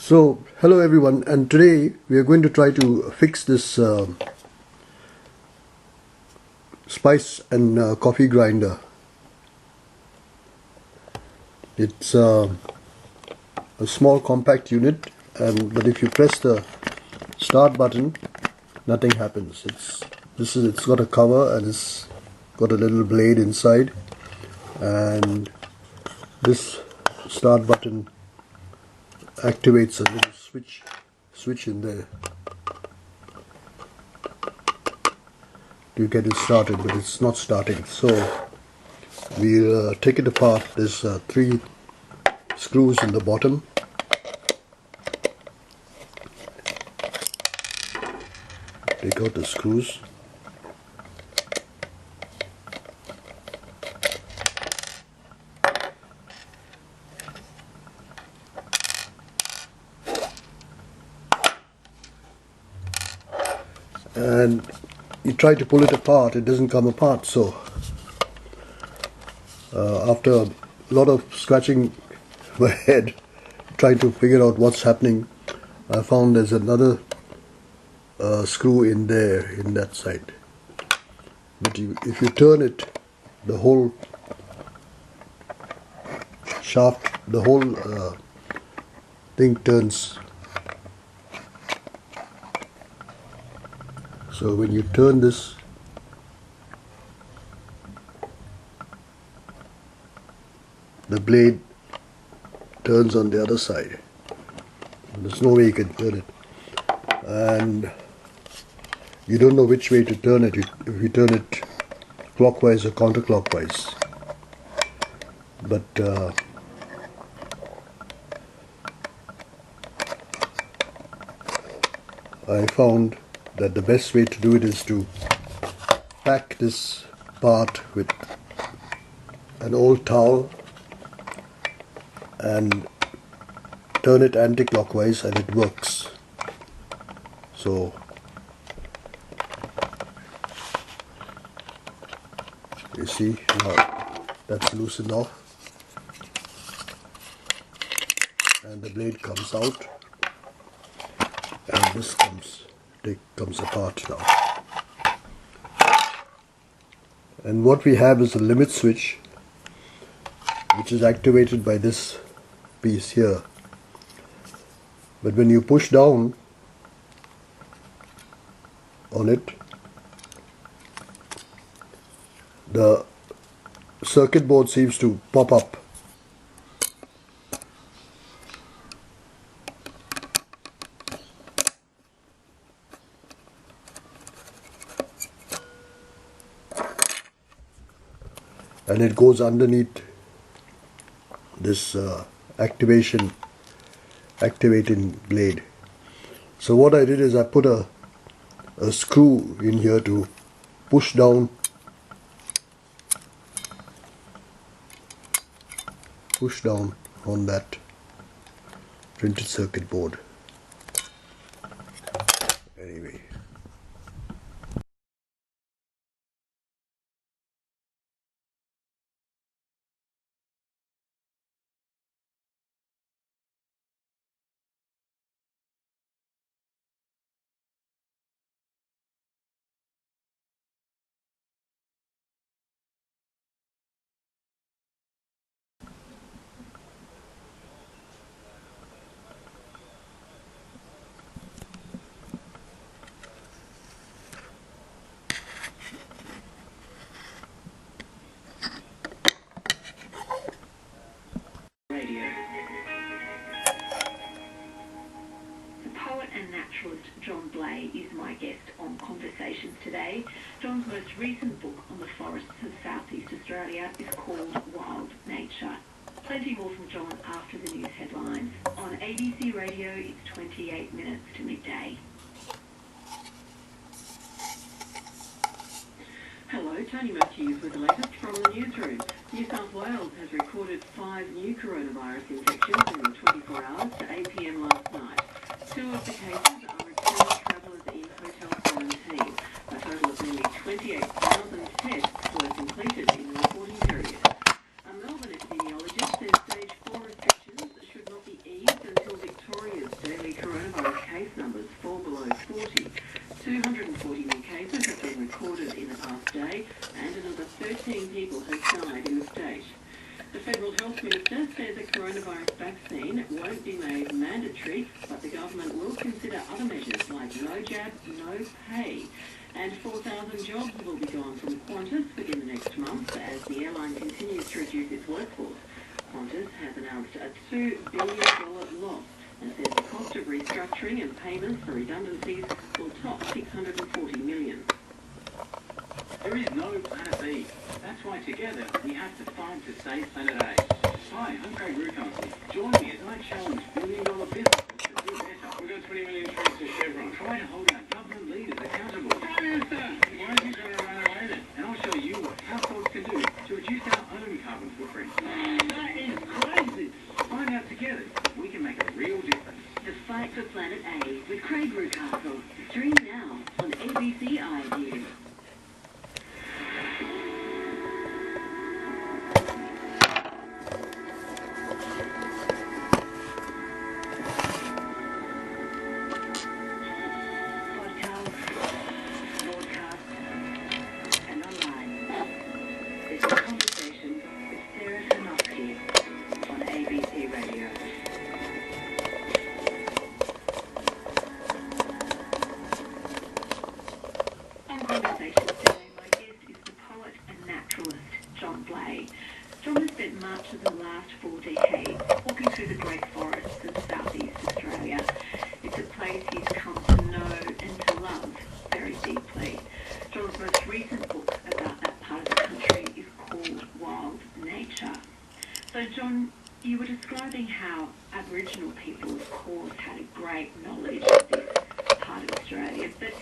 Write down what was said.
So, hello everyone, and today we are going to try to fix this spice and coffee grinder. It's a small compact unit, but if you press the start button, nothing happens. It's got a cover and it's got a little blade inside, and this start button activates a little switch in there to get it started, but it's not starting. So we'll take it apart. There's 3 screws in the bottom. Take out the screws. And you try to pull it apart, it doesn't come apart. So after a lot of scratching my head trying to figure out what's happening, I found there's another screw in there, in that side. But if you turn it, the whole shaft, the whole thing turns. So when you turn this, the blade turns on the other side. There's no way you can turn it, and you don't know which way to turn it, if you turn it clockwise or counterclockwise. But I found that the best way to do it is to pack this part with an old towel and turn it anti-clockwise, and it works. So you see, now that's loosened off and the blade comes out, and this comes apart now. And what we have is a limit switch, which is activated by this piece here. But when you push down on it, the circuit board seems to pop up. And it goes underneath this activating blade. So what I did is I put a screw in here to push down on that printed circuit board. Anyway, John Blay is my guest on Conversations today. John's most recent book on the forests of Southeast Australia is called Wild Nature. Plenty more from John after the news headlines. On ABC Radio, it's 28 minutes to midday. Hello, Tony Matthews with the latest from the newsroom. New South Wales has recorded 5 new coronavirus infections in the 24 hours to 8 p.m. last night. 2 of the cases are returned travellers in hotel quarantine. A total of nearly 28,000 tests were completed in the reporting period. A Melbourne epidemiologist says stage 4 restrictions should not be eased until Victoria's 240 new cases have been recorded in the past day, and another 13 people have died in the state. The Federal Health Minister says a coronavirus vaccine won't be made mandatory, but the government will consider other measures like no jab, no pay. And 4,000 jobs will be gone from Qantas within the next month as the airline continues to reduce its workforce. Qantas has announced a $2 billion loss and says the cost of restructuring and payments for redundancies will top $640 million. There is no Planet B. That's why together we have to fight to save Planet A. Hi, I'm Craig Rucastle. Join me as I challenge billion-dollar businesses to do better. We've got 20 million trees to Chevron. Try to hold our government leaders accountable. Prime Minister, why are you going to run away then? And I'll show you what households can do to reduce our own carbon footprint. That is crazy. Find out together if we can make a real difference. The Fight for Planet A with Craig Rucastle. Stream now on ABC iView. Conversation today, my guest is the poet and naturalist John Blade. John has spent much of the last 4 decades walking through the great forests of southeast Australia. It's a place he's come to know and to love very deeply. John's most recent book about that part of the country is called Wild Nature. So John, you were describing how Aboriginal people, of course, had a great knowledge of this part of Australia, but